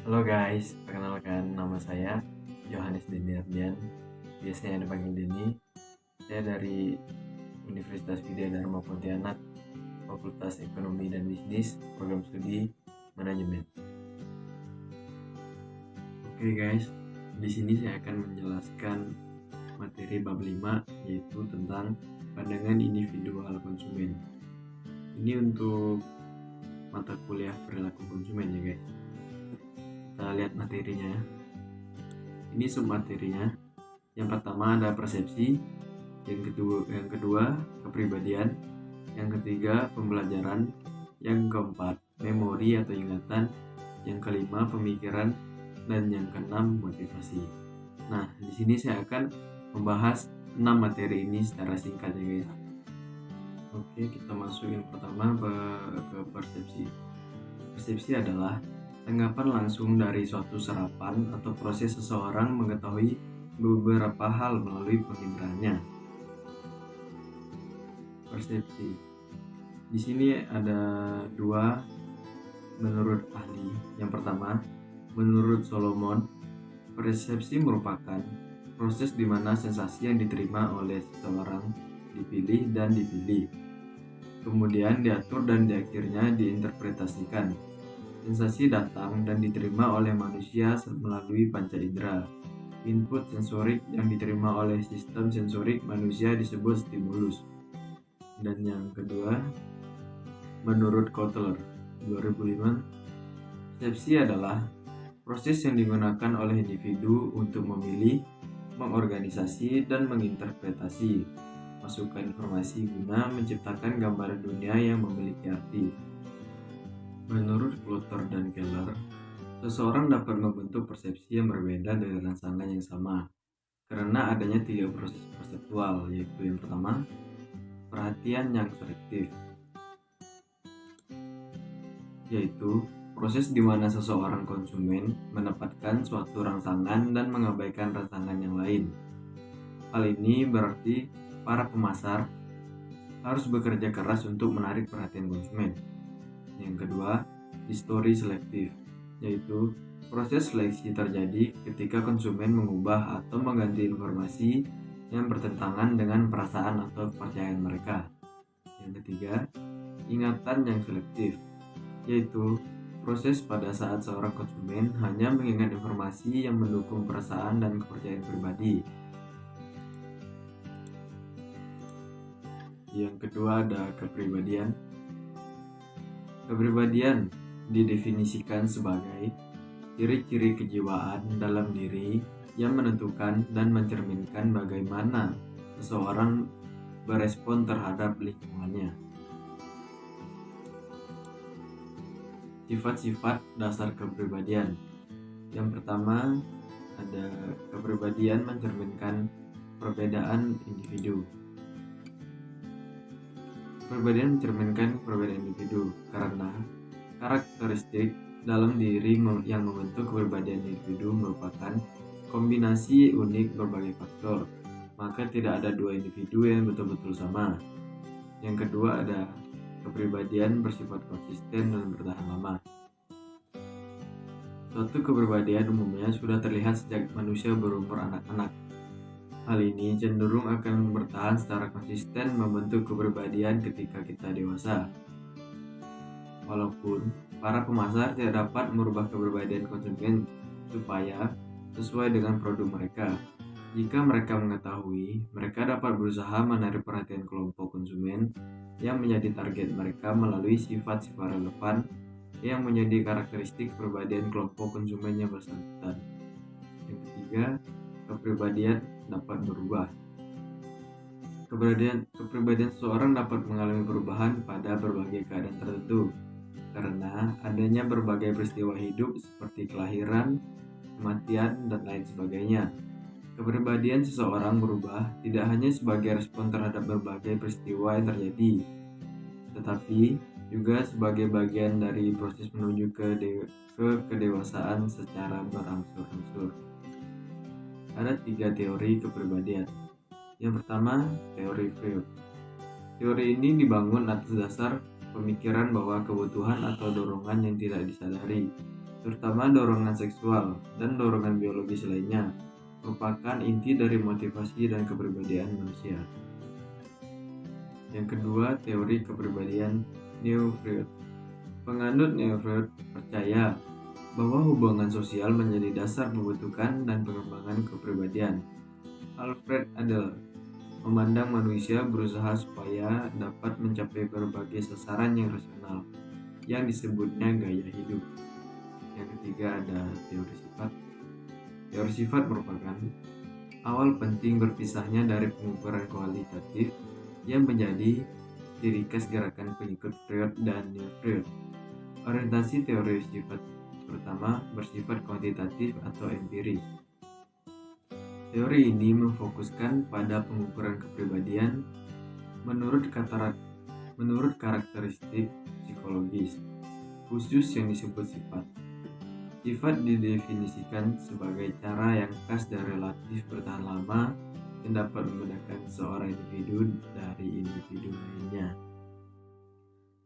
Halo guys, perkenalkan nama saya Yohanes Denny Ardian, biasanya dipanggil Denny. Saya dari Universitas Widya Dharma Pontianak, Fakultas Ekonomi dan Bisnis, Program Studi Manajemen. Oke guys, di sini saya akan menjelaskan materi bab 5, yaitu tentang pandangan individual konsumen. Ini untuk mata kuliah perilaku konsumen ya guys. Kita lihat materinya. Ini submaterinya. Yang pertama ada persepsi, yang kedua kepribadian, yang ketiga pembelajaran, yang keempat memori atau ingatan, yang kelima pemikiran, dan yang keenam motivasi. Nah, di sini saya akan membahas 6 materi ini secara singkat ya guys. Oke, kita masuk yang pertama ke persepsi. Persepsi adalah tanggapan langsung dari suatu serapan atau proses seseorang mengetahui beberapa hal melalui penginderanya. Persepsi. Di sini ada dua menurut ahli. Yang pertama, menurut Solomon, persepsi merupakan proses di mana sensasi yang diterima oleh seseorang dipilih dan dipilih, kemudian diatur dan akhirnya diinterpretasikan. Sensasi datang dan diterima oleh manusia melalui panca indera. Input sensorik yang diterima oleh sistem sensorik manusia disebut stimulus. Dan yang kedua, menurut Kotler 2005, persepsi adalah proses yang digunakan oleh individu untuk memilih, mengorganisasi, dan menginterpretasi masukan informasi guna menciptakan gambaran dunia yang memiliki arti. Menurut Clutter dan Keller, seseorang dapat membentuk persepsi yang berbeda dari rangsangan yang sama karena adanya 3 proses perseptual, yaitu yang pertama, perhatian yang selektif, yaitu proses di mana seseorang konsumen menempatkan suatu rangsangan dan mengabaikan rangsangan yang lain. Hal ini berarti para pemasar harus bekerja keras untuk menarik perhatian konsumen. Yang kedua, history selektif, yaitu proses seleksi terjadi ketika konsumen mengubah atau mengganti informasi yang bertentangan dengan perasaan atau kepercayaan mereka. Yang ketiga, ingatan yang selektif, yaitu proses pada saat seorang konsumen hanya mengingat informasi yang mendukung perasaan dan kepercayaan pribadi. Yang kedua ada kepribadian. Kepribadian didefinisikan sebagai ciri-ciri kejiwaan dalam diri yang menentukan dan mencerminkan bagaimana seseorang berespon terhadap lingkungannya. Sifat-sifat dasar kepribadian. Yang pertama ada kepribadian mencerminkan perbedaan individu. Kepribadian mencerminkan perbedaan individu karena karakteristik dalam diri yang membentuk kepribadian individu merupakan kombinasi unik berbagai faktor, maka tidak ada dua individu yang betul-betul sama. Yang kedua ada kepribadian bersifat konsisten dan bertahan lama. Suatu kepribadian umumnya sudah terlihat sejak manusia berumur anak-anak. Hal ini cenderung akan bertahan secara konsisten membentuk kepribadian ketika kita dewasa. Walaupun para pemasar tidak dapat merubah kepribadian konsumen supaya sesuai dengan produk mereka. Jika mereka mengetahui, mereka dapat berusaha menarik perhatian kelompok konsumen yang menjadi target mereka melalui sifat-sifat relevan yang menjadi karakteristik kepribadian kelompok konsumen yang bersangkutan. Yang ketiga, kepribadian dapat berubah. Kepribadian seseorang dapat mengalami perubahan pada berbagai keadaan tertentu karena adanya berbagai peristiwa hidup seperti kelahiran, kematian, dan lain sebagainya. Kepribadian seseorang berubah tidak hanya sebagai respon terhadap berbagai peristiwa yang terjadi, tetapi juga sebagai bagian dari proses menuju ke kedewasaan secara berangsur-angsur. Ada 3 teori kepribadian. Yang pertama, teori Freud. Teori ini dibangun atas dasar pemikiran bahwa kebutuhan atau dorongan yang tidak disadari terutama dorongan seksual dan dorongan biologis lainnya, merupakan inti dari motivasi dan kepribadian manusia. Yang kedua, teori kepribadian Neo-Freud. Penganut Neo-Freud percaya bahwa hubungan sosial menjadi dasar pembentukan dan pengembangan kepribadian. Alfred Adler memandang manusia berusaha supaya dapat mencapai berbagai sasaran yang rasional, yang disebutnya gaya hidup. Yang ketiga ada teori sifat. Teori sifat merupakan awal penting berpisahnya dari pengukuran kualitatif yang menjadi ciri khas gerakan pengikut Freud dan Neo-Freud. Orientasi teori sifat pertama bersifat kuantitatif atau empiris. Teori ini memfokuskan pada pengukuran kepribadian menurut karakteristik psikologis khusus yang disebut sifat. Sifat didefinisikan sebagai cara yang khas dan relatif bertahan lama yang dapat membedakan seorang individu dari individu lainnya.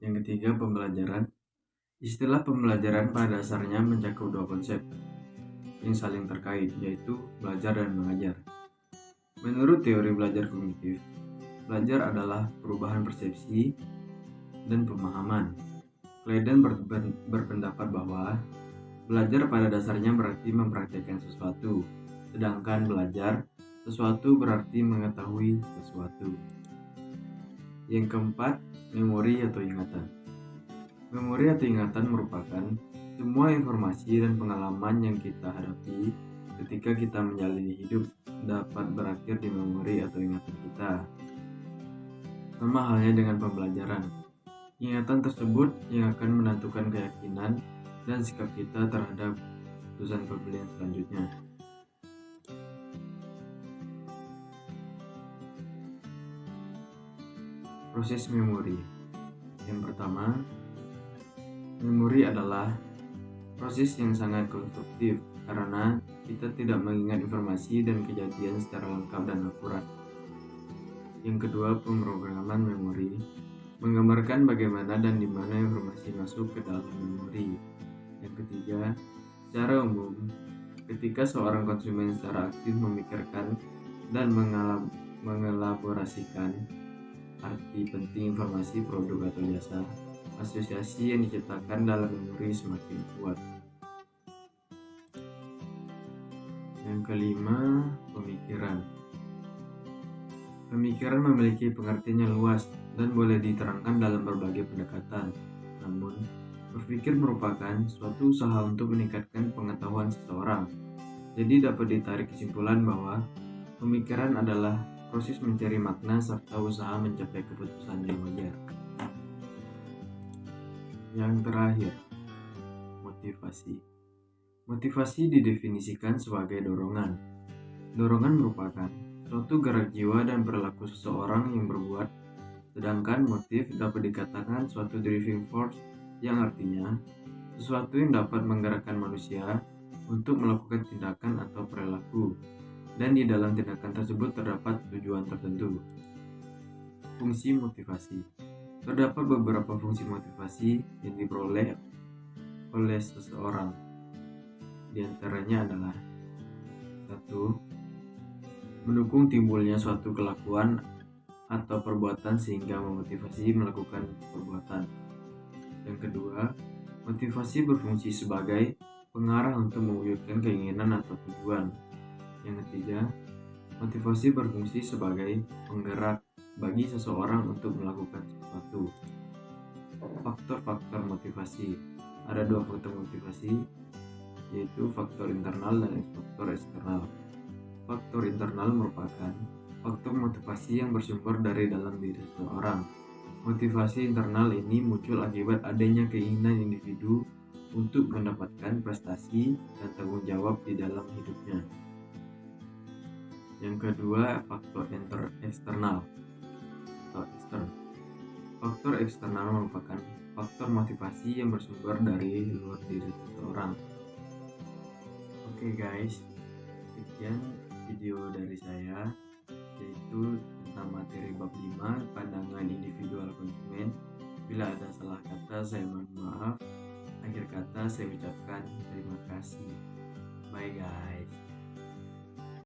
Yang ketiga, pembelajaran. Istilah pembelajaran pada dasarnya mencakup dua konsep yang saling terkait, yaitu belajar dan mengajar. Menurut teori belajar kognitif, belajar adalah perubahan persepsi dan pemahaman. Kleiden berpendapat bahwa belajar pada dasarnya berarti mempraktikkan sesuatu, sedangkan belajar sesuatu berarti mengetahui sesuatu. Yang keempat, memori atau ingatan. Memori atau ingatan merupakan semua informasi dan pengalaman yang kita hadapi ketika kita menjalani hidup dapat berakhir di memori atau ingatan kita. Sama halnya dengan pembelajaran. Ingatan tersebut yang akan menentukan keyakinan dan sikap kita terhadap keputusan pembelian selanjutnya. Proses memori. Yang pertama, memori adalah proses yang sangat konstruktif karena kita tidak mengingat informasi dan kejadian secara lengkap dan akurat. Yang kedua, pemrograman memori menggambarkan bagaimana dan di mana informasi masuk ke dalam memori. Yang ketiga, secara umum, ketika seorang konsumen secara aktif memikirkan dan mengelaborasikan arti penting informasi produk atau jasa, asosiasi yang diciptakan dalam memori semakin kuat. Yang kelima, pemikiran. Pemikiran memiliki pengertian yang luas dan boleh diterangkan dalam berbagai pendekatan. Namun, berpikir merupakan suatu usaha untuk meningkatkan pengetahuan seseorang. Jadi dapat ditarik kesimpulan bahwa pemikiran adalah proses mencari makna serta usaha mencapai keputusan yang wajar. Yang terakhir, motivasi. Motivasi didefinisikan sebagai dorongan. Dorongan merupakan suatu gerak jiwa dan perilaku seseorang yang berbuat, sedangkan motif dapat dikatakan suatu driving force yang artinya sesuatu yang dapat menggerakkan manusia untuk melakukan tindakan atau perilaku, dan di dalam tindakan tersebut terdapat tujuan tertentu. Fungsi motivasi. Terdapat beberapa fungsi motivasi yang diperoleh oleh seseorang. Di antaranya adalah 1. Mendukung timbulnya suatu kelakuan atau perbuatan sehingga memotivasi melakukan perbuatan. Yang kedua, motivasi berfungsi sebagai pengarah untuk mewujudkan keinginan atau tujuan. Yang ketiga, motivasi berfungsi sebagai penggerak bagi seseorang untuk melakukan sesuatu. Faktor-faktor motivasi. Ada dua faktor motivasi, yaitu faktor internal dan faktor eksternal. Faktor internal merupakan faktor motivasi yang bersumber dari dalam diri seseorang. Motivasi internal ini muncul akibat adanya keinginan individu untuk mendapatkan prestasi dan tanggung jawab di dalam hidupnya. Yang kedua, faktor eksternal atau ekstern. Faktor eksternal merupakan faktor motivasi yang bersumber dari luar diri seseorang. Oke guys, sekian video dari saya, yaitu tentang materi bab 5, pandangan individual konsumen. Bila ada salah kata, saya mohon maaf. Akhir kata saya ucapkan terima kasih. Bye guys.